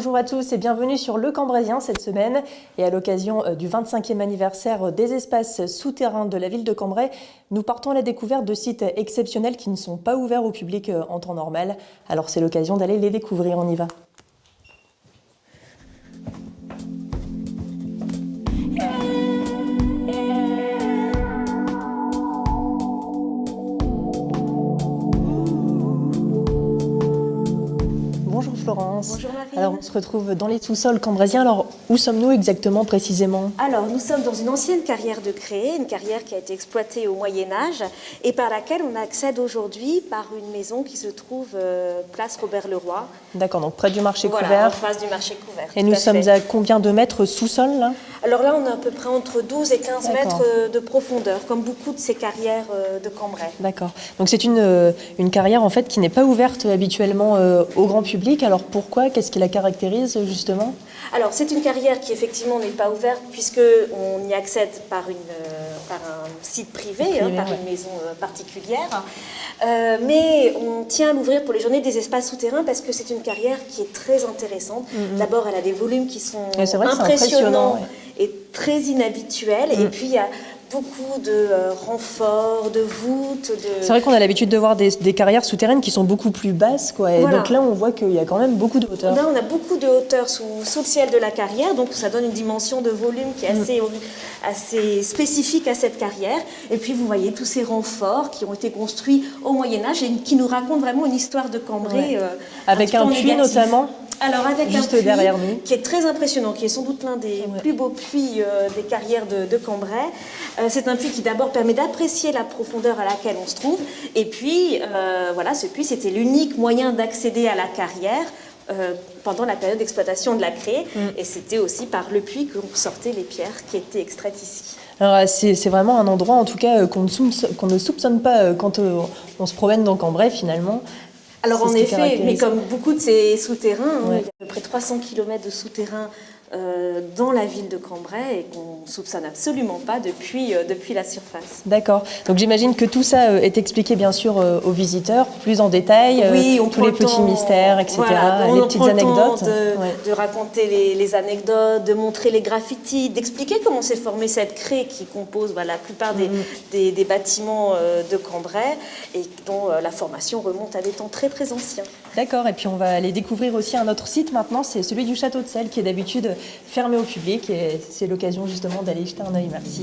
Bonjour à tous et bienvenue sur Le Cambraisien cette semaine. Et à l'occasion du 25e anniversaire des espaces souterrains de la ville de Cambrai, nous partons à la découverte de sites exceptionnels qui ne sont pas ouverts au public en temps normal. Alors c'est l'occasion d'aller les découvrir, on y va. Bonjour Florence. Bonjour Marie. Alors on se retrouve dans les sous-sols cambraisiens. Alors où sommes-nous exactement précisément? Alors nous sommes dans une ancienne carrière de craie, une carrière qui a été exploitée au Moyen-Âge et par laquelle on accède aujourd'hui par une maison qui se trouve place Robert-le-Roi. D'accord, donc près du marché Voilà, couvert. en face du marché couvert. Et tout nous à sommes fait. à combien de mètres sous-sol là? Alors là on est à peu près entre 12 et 15 D'accord. mètres de profondeur, comme beaucoup de ces carrières de Cambrai. D'accord. Donc c'est une carrière en fait qui n'est pas ouverte habituellement au grand public. Alors pourquoi? Qu'est-ce qui la caractérise justement? Alors c'est une carrière qui effectivement n'est pas ouverte puisque on y accède par un site privé, par ouais. une maison particulière. Mais on tient à l'ouvrir pour les journées des espaces souterrains parce que c'est une carrière qui est très intéressante. D'abord, elle a des volumes qui sont Ouais, c'est vrai que c'est impressionnants ouais. et très inhabituels. Et puis il y a beaucoup de renforts, de voûtes. C'est vrai qu'on a l'habitude de voir des carrières souterraines qui sont beaucoup plus basses, quoi. Et Voilà. donc là, on voit qu'il y a quand même beaucoup de hauteur. Là, on a beaucoup de hauteur sous le ciel de la carrière, donc ça donne une dimension de volume qui est assez spécifique à cette carrière. Et puis, vous voyez tous ces renforts qui ont été construits au Moyen-Âge et qui nous racontent vraiment une histoire de Cambrai. Ouais. Avec un puits notamment. Alors avec juste un puits derrière nous. qui est très impressionnant, qui est sans doute l'un des plus beaux puits des carrières de Cambrai. C'est un puits qui d'abord permet d'apprécier la profondeur à laquelle on se trouve. Et puis, voilà, ce puits, c'était l'unique moyen d'accéder à la carrière pendant la période d'exploitation de la craie. Et c'était aussi par le puits qu'on sortait les pierres qui étaient extraites ici. Alors c'est vraiment un endroit en tout cas qu'on ne soupçonne pas quand on se promène dans Cambrai finalement. Alors en effet, mais comme beaucoup de ces souterrains, Ouais. il y a à peu près 300 km de souterrains dans la ville de Cambrai et qu'on ne soupçonne absolument pas depuis la surface. D'accord. Donc j'imagine que tout ça est expliqué bien sûr aux visiteurs, plus en détail, Oui, on tous prend les le petits temps, mystères, etc., voilà, les on petites prend le temps anecdotes. de raconter les anecdotes, de montrer les graffitis, d'expliquer comment s'est formée cette craie qui compose la plupart des bâtiments de Cambrai et dont la formation remonte à des temps très très anciens. D'accord, et puis on va aller découvrir aussi un autre site maintenant, c'est celui du Château de Celles qui est d'habitude fermé au public et c'est l'occasion justement d'aller y jeter un œil, merci.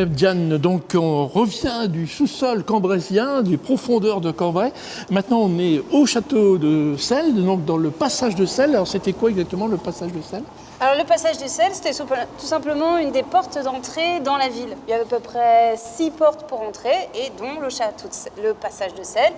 Diane, donc on revient du sous-sol cambraisien, des profondeurs de Cambrai. Maintenant on est au château de Celles, donc dans le passage de Celles. Alors c'était quoi exactement le passage de Celles? Alors le passage de Celles, c'était tout simplement une des portes d'entrée dans la ville. Il y avait à peu près 6 portes pour entrer, et dont le passage de Celles.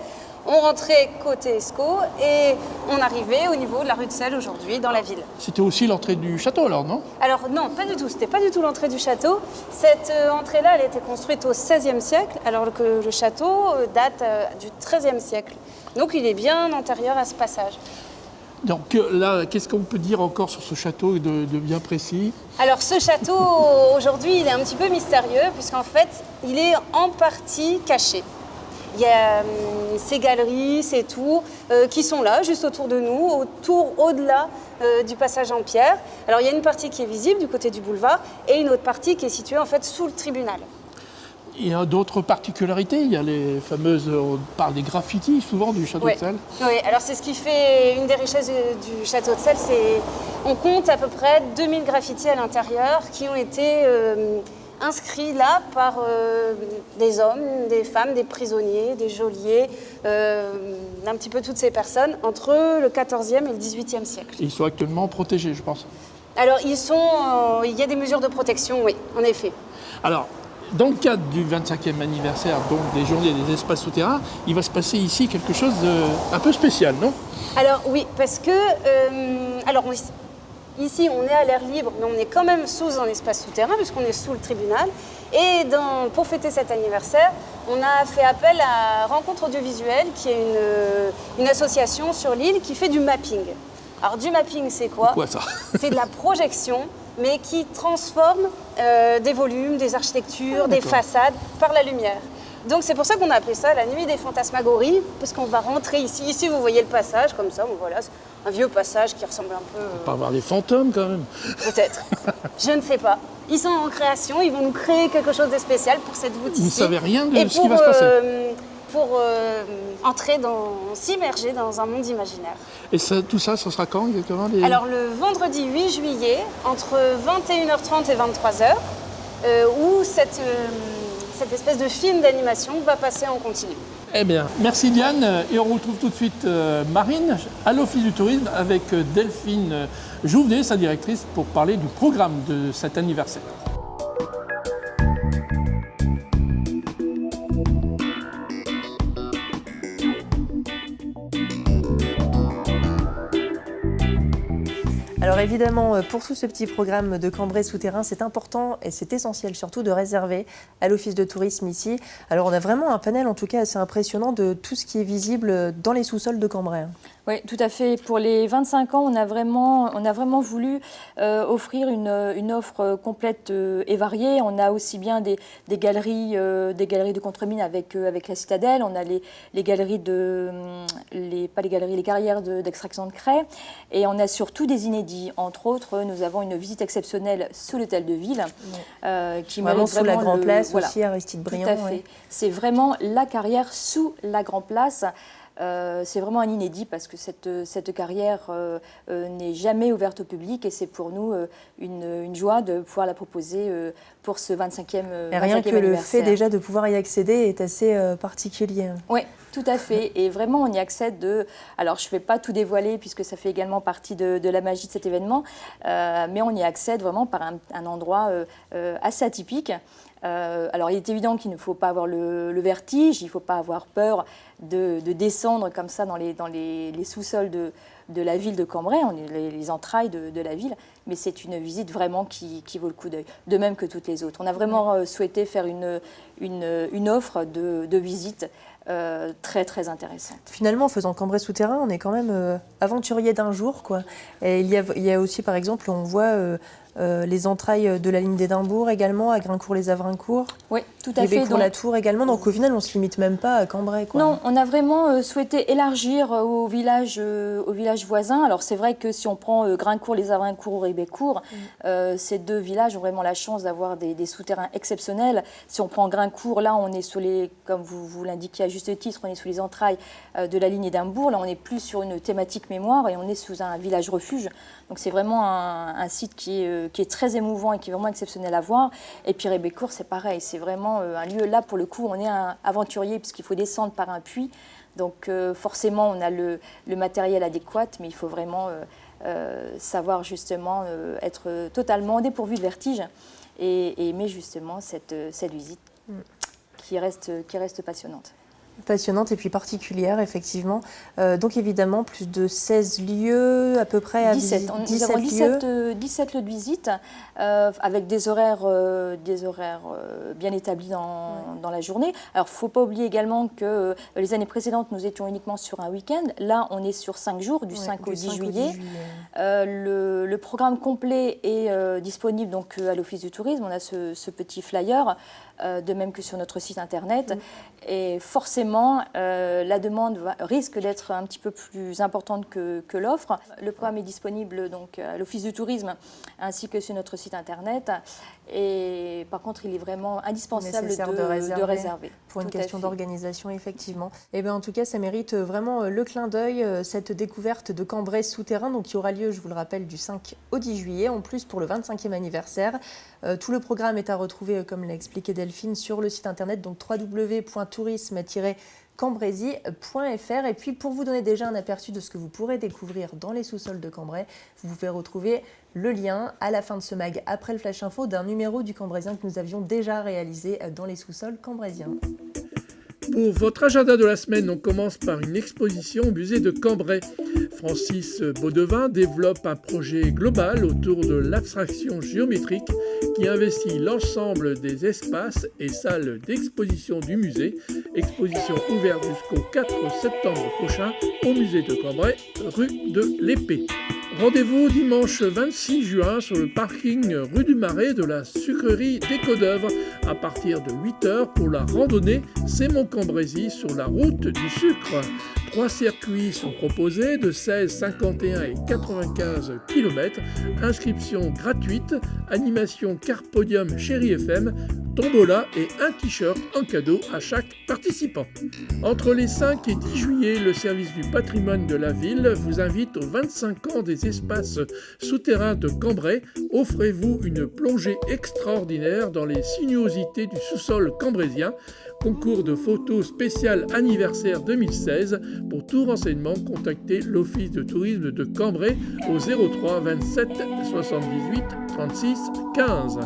On rentrait côté Escaut et on arrivait au niveau de la rue de Celles aujourd'hui dans la ville. C'était aussi l'entrée du château alors, non? Alors non, pas du tout, c'était pas du tout l'entrée du château. Cette entrée-là, elle a été construite au XVIe siècle, alors que le château date du XIIIe siècle. Donc il est bien antérieur à ce passage. Donc là, qu'est-ce qu'on peut dire encore sur ce château de bien précis? Alors ce château, aujourd'hui, il est un petit peu mystérieux, puisqu'en fait, il est en partie caché. Il y a ces galeries, ces tours qui sont là, juste autour de nous, au-delà du passage en pierre. Alors il y a une partie qui est visible du côté du boulevard et une autre partie qui est située en fait sous le tribunal. Il y a d'autres particularités, il y a les fameuses, on parle des graffitis souvent du château de Celles. Oui, alors c'est ce qui fait une des richesses du château de Celles, on compte à peu près 2000 graffitis à l'intérieur qui ont été inscrits là par des hommes, des femmes, des prisonniers, des geôliers, un petit peu toutes ces personnes entre le XIVe et le XVIIIe siècle. Et ils sont actuellement protégés, je pense. Alors il y a des mesures de protection, oui, en effet. Alors, dans le cadre du 25e anniversaire donc des Journées des espaces souterrains, il va se passer ici quelque chose d'un peu spécial, non? Alors oui, parce que ici, on est à l'air libre, mais on est quand même sous un espace souterrain, puisqu'on est sous le tribunal. Et pour fêter cet anniversaire, on a fait appel à Rencontre Audiovisuelle, qui est une association sur l'île qui fait du mapping. Alors, du mapping, c'est quoi? Quoi ça? C'est de la projection, mais qui transforme des volumes, des architectures, des façades par la lumière. Donc c'est pour ça qu'on a appelé ça la nuit des fantasmagories, parce qu'on va rentrer ici. Ici, vous voyez le passage, comme ça, bon, voilà, c'est un vieux passage qui ressemble un peu... On peut pas avoir des fantômes quand même. Peut-être. Je ne sais pas. Ils sont en création, ils vont nous créer quelque chose de spécial pour cette voûte ici. Vous ne savez rien de Et ce qui va se passer. Pour s'immerger dans un monde imaginaire. Et ça, tout ça, ça sera quand exactement Alors le vendredi 8 juillet, entre 21h30 et 23h, où cette espèce de film d'animation va passer en continu. Eh bien, merci Diane. Et on retrouve tout de suite Marine à l'Office du tourisme avec Delphine Jouvenet, sa directrice, pour parler du programme de cet anniversaire. Alors évidemment, pour tout ce petit programme de Cambrai souterrain, c'est important et c'est essentiel surtout de réserver à l'Office de tourisme ici. Alors on a vraiment un panel en tout cas assez impressionnant de tout ce qui est visible dans les sous-sols de Cambrai. Oui, tout à fait. Pour les 25 ans, on a vraiment voulu offrir une offre complète et variée. On a aussi bien des galeries de contre-mine avec la Citadelle. On a les galeries les carrières d'extraction de craie. Et on a surtout des inédits. Entre autres, nous avons une visite exceptionnelle sous l'hôtel de ville. Qui vraiment sous la Grand Place voilà, aussi, Aristide Briand. Tout à fait. Ouais. C'est vraiment la carrière sous la Grand Place. C'est vraiment un inédit parce que cette carrière n'est jamais ouverte au public et c'est pour nous une joie de pouvoir la proposer pour ce 25e et rien que anniversaire. Le fait déjà de pouvoir y accéder est assez particulier. Oui, tout à fait. Et vraiment, on y accède Alors, je ne vais pas tout dévoiler puisque ça fait également partie de la magie de cet événement, mais on y accède vraiment par un endroit assez atypique. Alors, il est évident qu'il ne faut pas avoir le vertige, il ne faut pas avoir peur de descendre comme ça dans les sous-sols de la ville de Cambrai, les entrailles de la ville, mais c'est une visite vraiment qui vaut le coup d'œil, de même que toutes les autres. On a vraiment souhaité faire une offre de visite très très intéressante. Finalement, en faisant Cambrai souterrain, on est quand même aventurier d'un jour, quoi. Et il y a aussi, par exemple, on voit les entrailles de la ligne d'Édimbourg également, à Graincourt-les-Avrincourt. Oui, tout à fait. Rébécourt-la-Tour également. Donc au final, on ne se limite même pas à Cambrai, quoi. Non, on a vraiment souhaité élargir aux villages voisins. Alors c'est vrai que si on prend Graincourt-les-Avrincourt ou Rébécourt, ces deux villages ont vraiment la chance d'avoir des souterrains exceptionnels. Si on prend Graincourt, là on est comme vous l'indiquiez à juste titre, on est sous les entrailles de la ligne Édimbourg. Là on est plus sur une thématique mémoire et on est sous un village refuge. Donc c'est vraiment un site qui est très émouvant et qui est vraiment exceptionnel à voir. Et puis Rébécourt, c'est pareil, c'est vraiment un lieu, là pour le coup, on est un aventurier puisqu'il faut descendre par un puits. Donc forcément, on a le matériel adéquat, mais il faut vraiment savoir justement être totalement dépourvu de vertige et aimer justement cette visite qui reste passionnante. Passionnante et puis particulière, effectivement. Donc évidemment, plus de 16 lieux à peu près à 17. visiter. Nous avons 17 lieux de visite avec des horaires bien établis dans la journée. Alors, il ne faut pas oublier également que les années précédentes, nous étions uniquement sur un week-end. Là, on est sur 5 jours, du 5 au 10 juillet. Le programme complet est disponible donc, à l'Office du tourisme. On a ce petit flyer, de même que sur notre site internet. Et forcément, la demande risque d'être un petit peu plus importante que l'offre. Le programme est disponible donc, à l'Office du tourisme ainsi que sur notre site internet. Et par contre, il est vraiment indispensable de réserver. Pour une question d'organisation, effectivement. Et bien, en tout cas, ça mérite vraiment le clin d'œil, cette découverte de Cambrai souterrain, donc, qui aura lieu, je vous le rappelle, du 5 au 10 juillet, en plus pour le 25e anniversaire. Tout le programme est à retrouver, comme l'a expliqué Delphine, sur le site internet, donc www.tourisme-cambrésis.fr. Et puis, pour vous donner déjà un aperçu de ce que vous pourrez découvrir dans les sous-sols de Cambrai, vous pouvez retrouver le lien à la fin de ce mag, après le Flash Info, d'un numéro du Cambraisien que nous avions déjà réalisé dans les sous-sols cambraisiens. Pour votre agenda de la semaine, on commence par une exposition au musée de Cambrai. Francis Baudevin développe un projet global autour de l'abstraction géométrique qui investit l'ensemble des espaces et salles d'exposition du musée. Exposition ouverte jusqu'au 4 septembre prochain au musée de Cambrai, rue de l'Épée. Rendez-vous dimanche 26 juin sur le parking rue du Marais de la sucrerie Décodœuvre à partir de 8h pour la randonnée Sémont-Cambrésis sur la route du sucre. 3 circuits sont proposés de 16, 51 et 95 km. Inscription gratuite, animation Carpodium Chéri FM, tombola et un t-shirt en cadeau à chaque participant. Entre les 5 et 10 juillet, le service du patrimoine de la ville vous invite aux 25 ans des espaces souterrains de Cambrai. Offrez-vous une plongée extraordinaire dans les sinuosités du sous-sol cambrésien. Concours de photos spécial anniversaire 2016. Pour tout renseignement, contactez l'Office de tourisme de Cambrai au 03 27 78 36 15.